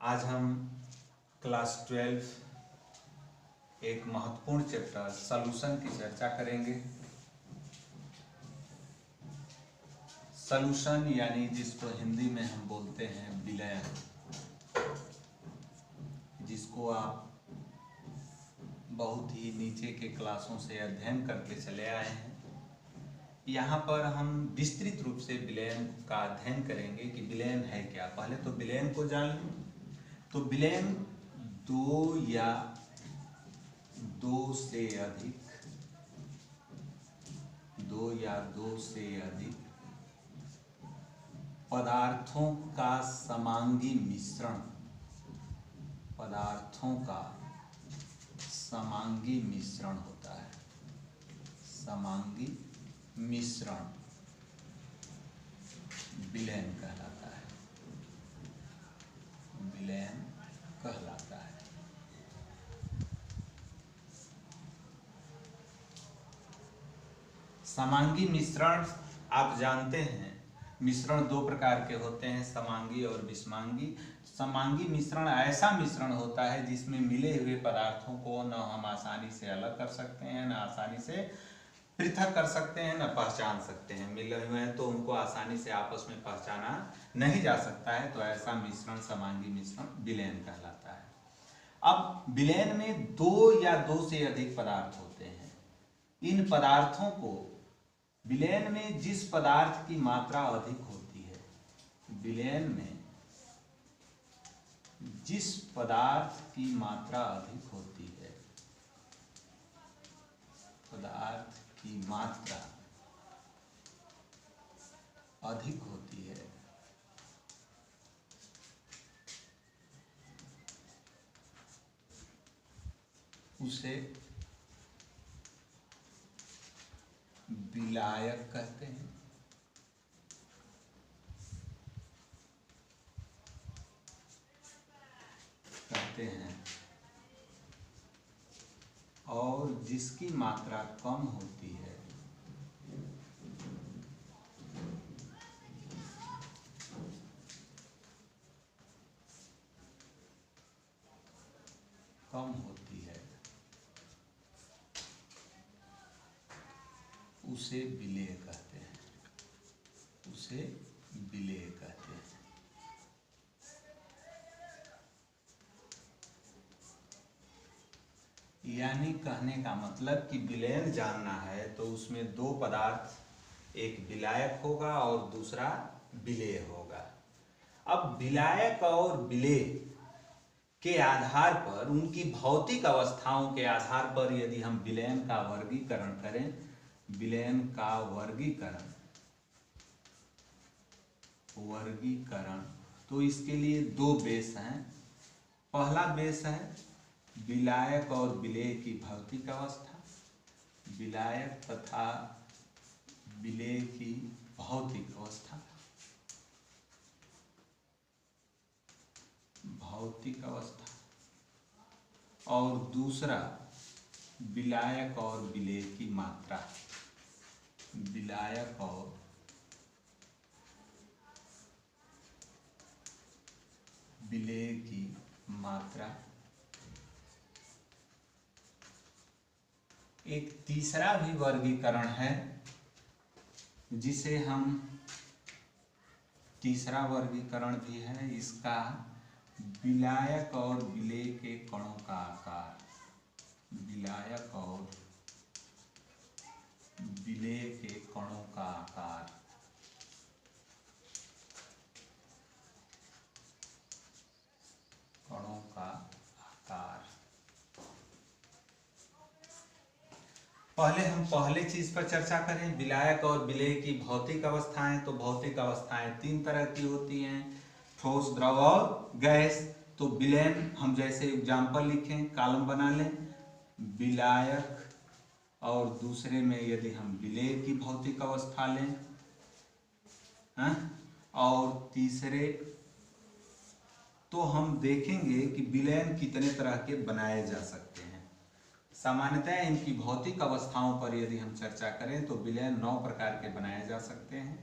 आज हम क्लास 12 एक महत्वपूर्ण चैप्टर सॉल्यूशन की चर्चा करेंगे। सॉल्यूशन यानी जिसको हिंदी में हम बोलते हैं विलयन, जिसको आप बहुत ही नीचे के क्लासों से अध्ययन करके चले आए हैं। यहाँ पर हम विस्तृत रूप से विलयन का अध्ययन करेंगे कि विलयन है क्या। पहले तो विलयन को जान लें। तो विलयन दो या दो से अधिक पदार्थों का समांगी मिश्रण होता है। समांगी मिश्रण विलयन कहलाता है। समांगी मिश्रण आप जानते हैं, मिश्रण दो प्रकार के होते हैं, समांगी और विषमांगी। समांगी मिश्रण ऐसा मिश्रण होता है जिसमें मिले हुए पदार्थों को न हम आसानी से अलग कर सकते हैं, न आसानी से पृथक कर सकते हैं, न पहचान सकते हैं। मिले हुए हैं तो उनको आसानी से आपस में पहचाना नहीं जा सकता है, तो ऐसा मिश्रण समांगी मिश्रण विलयन कहलाता है। अब विलयन में दो या दो से अधिक पदार्थ होते हैं। इन पदार्थों को विलयन में जिस पदार्थ की मात्रा अधिक होती है, विलयन में जिस पदार्थ की मात्रा अधिक होती है, पदार्थ की मात्रा अधिक होती है, उसे विलायक कहते हैं। और जिसकी मात्रा कम होती है, उसे विलेय कहते हैं। यानी कहने का मतलब कि विलयन जानना है तो उसमें दो पदार्थ, एक विलायक होगा और दूसरा विलेय होगा। अब विलायक और विलेय के आधार पर, उनकी भौतिक अवस्थाओं के आधार पर यदि हम विलयन का वर्गीकरण करें, तो इसके लिए दो बेस हैं। पहला बेस है विलायक और विलेय की भौतिक अवस्था, विलायक तथा विलेय की भौतिक अवस्था। और दूसरा विलायक और विलेय की मात्रा, एक तीसरा भी वर्गीकरण है जिसे हम, तीसरा वर्गीकरण भी है इसका, विलायक और विलेय के कणों का आकार। पहले हम पहले चीज पर चर्चा करें, विलायक और विलेय की भौतिक अवस्थाएं। तो भौतिक अवस्थाएं तीन तरह की होती हैं, ठोस, द्रव और गैस। तो विलयन हम जैसे एग्जाम्पल लिखें, कॉलम बना लें, विलायक और दूसरे में यदि हम विलेय की भौतिक अवस्था लें, और तीसरे तो हम देखेंगे कि विलयन कितने तरह के बनाए जा सकते हैं। सामान्यतः इनकी भौतिक अवस्थाओं पर यदि हम चर्चा करें तो विलयन 9 प्रकार के बनाए जा सकते हैं।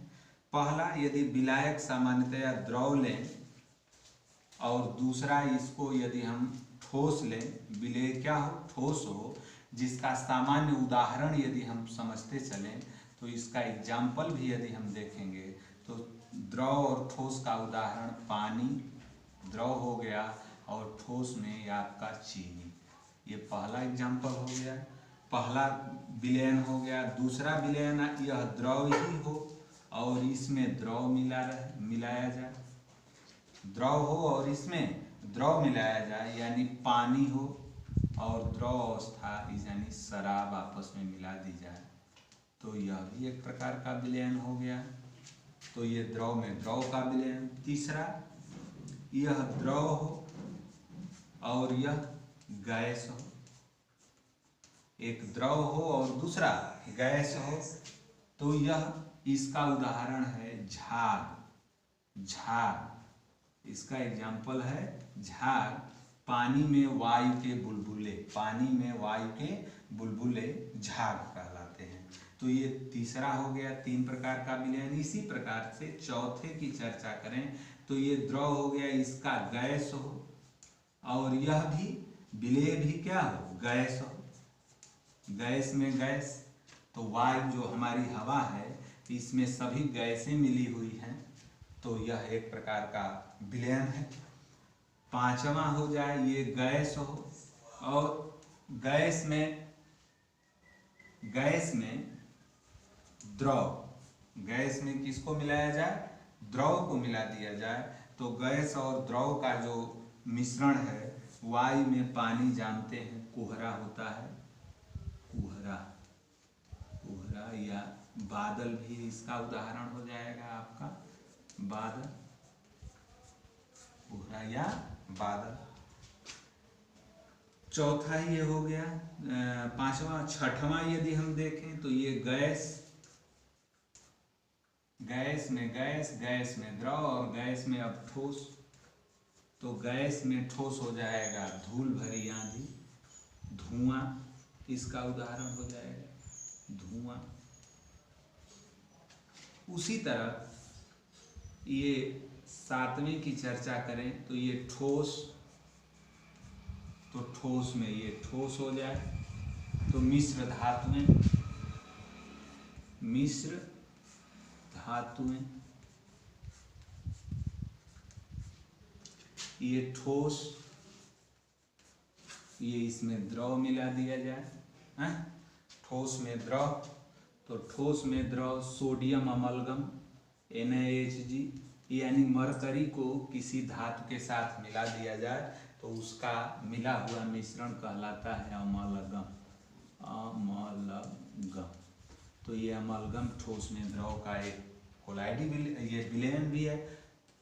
पहला, यदि विलायक सामान्यतया द्रव लें और दूसरा इसको यदि हम ठोस लें, विलेय क्या हो, ठोस हो, जिसका सामान्य उदाहरण यदि हम समझते चलें तो इसका एग्जाम्पल भी यदि हम देखेंगे तो द्रव और ठोस का उदाहरण पानी द्रव हो गया और ठोस में आपका चीनी। ये पहला एग्जाम्पल हो गया, पहला विलयन हो गया। दूसरा विलयन यह द्रव ही हो और इसमें द्रव मिलाया जाए, द्रव हो और इसमें द्रव मिलाया जाए, यानी पानी हो और द्रव अवस्था यानी शराब आपस में मिला दी जाए, तो यह भी एक प्रकार का विलयन हो गया। तो ये द्रव में द्रव का विलयन। तीसरा, यह द्रव हो और यह गैस हो, एक द्रव हो और दूसरा गैस हो, तो यह इसका उदाहरण है झाग। झाग इसका एग्जाम्पल है झाग। पानी में वायु के बुलबुले, पानी में वायु के बुलबुले झाग कहलाते हैं। तो ये तीसरा हो गया, 3 प्रकार का विलयन। इसी प्रकार से चौथे की चर्चा करें तो ये द्रव हो गया, इसका गैस हो और यह भी विलेय भी क्या हो, गैस हो। गैस में गैस, तो वायु जो हमारी हवा है इसमें सभी गैसें मिली हुई हैं, तो यह एक प्रकार का विलयन है। पांचवा हो जाए ये गैस हो और गैस में द्रव, गैस में किसको मिलाया जाए, द्रव को मिला दिया जाए, तो गैस और द्रव का जो मिश्रण है, वायु में पानी जानते हैं कोहरा होता है, कोहरा या बादल भी इसका उदाहरण हो जाएगा आपका, बादल, कोहरा या बादल। चौथा ये हो गया। पांचवा, छठवां यदि हम देखें तो ये गैस में गैस, गैस में द्रव और गैस में अब ठोस, तो गैस में ठोस हो जाएगा धूल भरी आंधी, धुआं इसका उदाहरण हो जाएगा, धुआं। उसी तरह ये 7वें की चर्चा करें तो ये ठोस, तो ठोस में ये ठोस हो जाए, तो मिश्र धातुएं, मिश्र धातुएं, ये ठोस, ये इसमें द्रव मिला दिया जाए, ठोस में द्रव, तो ठोस में द्रव सोडियम अमलगम NaHG, यानी मरकरी को किसी धातु के साथ मिला दिया जाए तो उसका मिला हुआ मिश्रण कहलाता है अमलगम, अमलगम। तो ये अमलगम ठोस में द्रव का एक कोलाइडी ये विलयन भी है,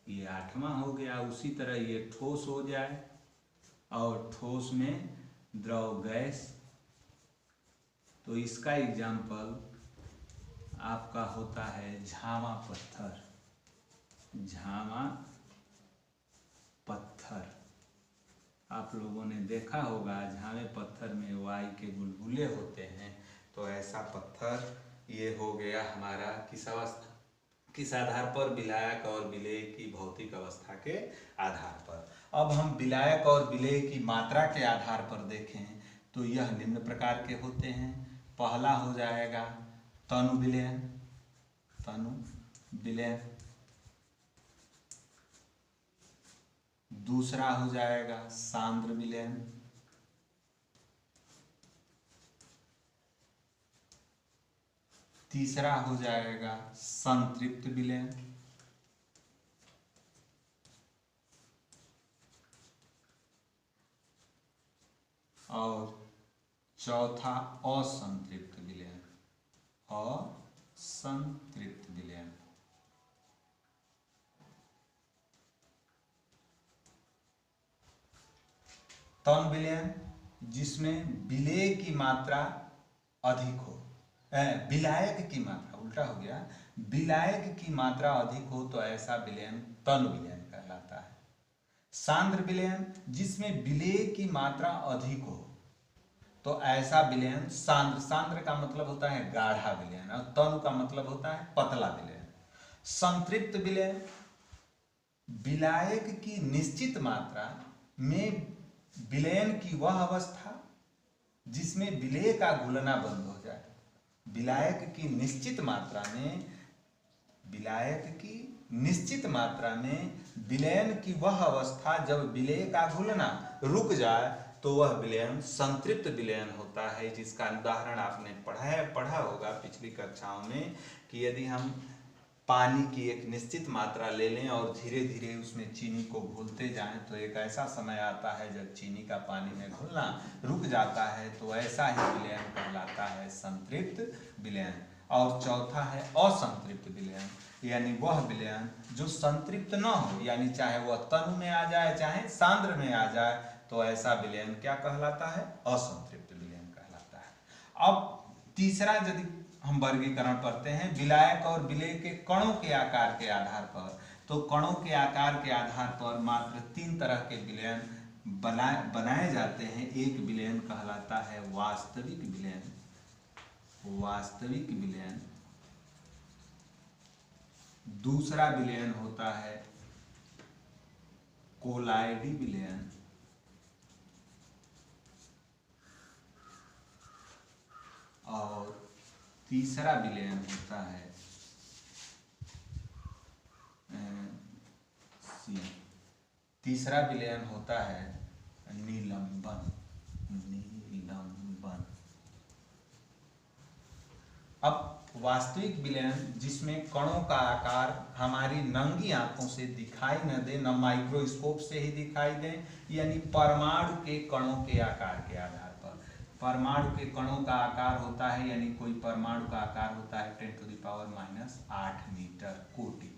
ये 8वां हो गया। उसी तरह ये ठोस हो जाए और ठोस में द्रव गैस, तो इसका एग्जाम्पल आपका होता है झामा पत्थर, झामा पत्थर। आप लोगों ने देखा होगा झामे पत्थर में वायु के बुलबुले होते हैं, तो ऐसा पत्थर ये हो गया हमारा किस अवस्था, किस आधार पर, विलायक और विलेय की भौतिक अवस्था के आधार पर। अब हम विलायक और विलेय की मात्रा के आधार पर देखें तो यह निम्न प्रकार के होते हैं। पहला हो जाएगा तनु विलयन, तनु विलयन। दूसरा हो जाएगा सांद्र विलयन, तीसरा हो जाएगा संतृप्त विलयन, और चौथा असंतृप्त विलयन, असंतृप्त विलयन। तन विलयन जिसमें विलेय की मात्रा अधिक हो, विलायक की मात्रा, उल्टा हो गया, विलायक की मात्रा अधिक हो तो ऐसा विलयन तन विलयन कहलाता है। सांद्र विलयन जिसमें विलेय की मात्रा अधिक हो तो ऐसा विलयन सांद्र, सांद्र का मतलब होता है गाढ़ा विलयन, और तनु का मतलब होता है पतला विलयन। संतृप्त विलयन विलायक की निश्चित मात्रा में विलयन की वह अवस्था जिसमें विलेय का घुलना बंद हो जाए। विलायक की निश्चित मात्रा में विलयन की वह अवस्था जब विलेय का घुलना रुक जाए तो वह विलयन संतृप्त विलयन होता है, जिसका उदाहरण आपने पढ़ा होगा पिछली कक्षाओं में कि यदि हम पानी की एक निश्चित मात्रा ले लें और धीरे धीरे उसमें चीनी को घोलते जाएं तो एक ऐसा समय आता है जब चीनी का पानी में घुलना रुक जाता है, तो ऐसा ही विलयन कहलाता है संतृप्त विलयन। और चौथा है असंतृप्त विलयन, यानी वह विलयन जो संतृप्त न हो, यानी चाहे वह तनु में आ जाए चाहे सांद्र में आ जाए, तो ऐसा विलयन क्या कहलाता है? असंतृप्त विलयन कहलाता है। अब तीसरा यदि हम वर्गीकरण पढ़ते हैं विलायक और विलेय के कणों के आकार के आधार पर, तो कणों के आकार के आधार पर मात्र 3 तरह के विलयन बनाए जाते हैं। एक विलयन कहलाता है वास्तविक विलयन, दूसरा विलयन होता है कोलाइडी विलयन, और तीसरा विलयन होता है निलंबन। अब वास्तविक विलयन जिसमें कणों का आकार हमारी नंगी आंखों से दिखाई न दे, न माइक्रोस्कोप से ही दिखाई दे, यानी परमाणु के कणों के आकार के आधार पर। परमाणु के कणों का आकार होता है, यानी कोई परमाणु का आकार होता है 10⁻⁸ मीटर कोटि,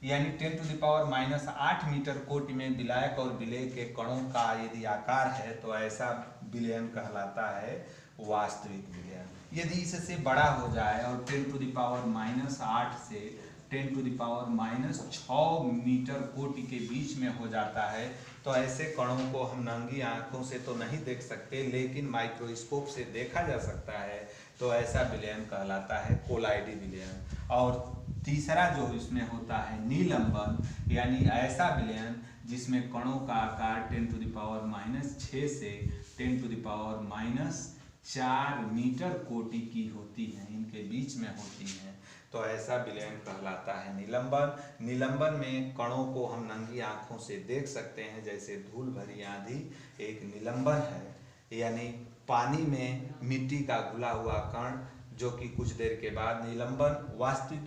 यानी 10⁻⁸ मीटर कोटि में विलायक और विलेय के कणों का यदि आकार है तो ऐसा विलयन कहलाता है वास्तविक विलयन। यदि इससे बड़ा हो जाए और 10⁻⁸ से 10⁻⁶ मीटर कोटि के बीच में हो जाता है, तो ऐसे कणों को हम नंगी आंखों से तो नहीं देख सकते, लेकिन माइक्रोस्कोप से देखा जा सकता है, तो ऐसा विलयन कहलाता है कोलाइडी विलयन। और तीसरा जो इसमें होता है निलंबन, यानी ऐसा विलयन जिसमें कणों का आकार 10⁻⁶ से 10⁻⁴ मीटर कोटि की होती है, इनके बीच में होती है, तो ऐसा विलयन कहलाता है निलंबन। निलंबन में कणों को हम नंगी आंखों से देख सकते हैं, जैसे धूल भरी आंधी एक निलंबन है, यानी पानी में मिट्टी का घुला हुआ कण जो कि कुछ देर के बाद निलंबन। वास्तविक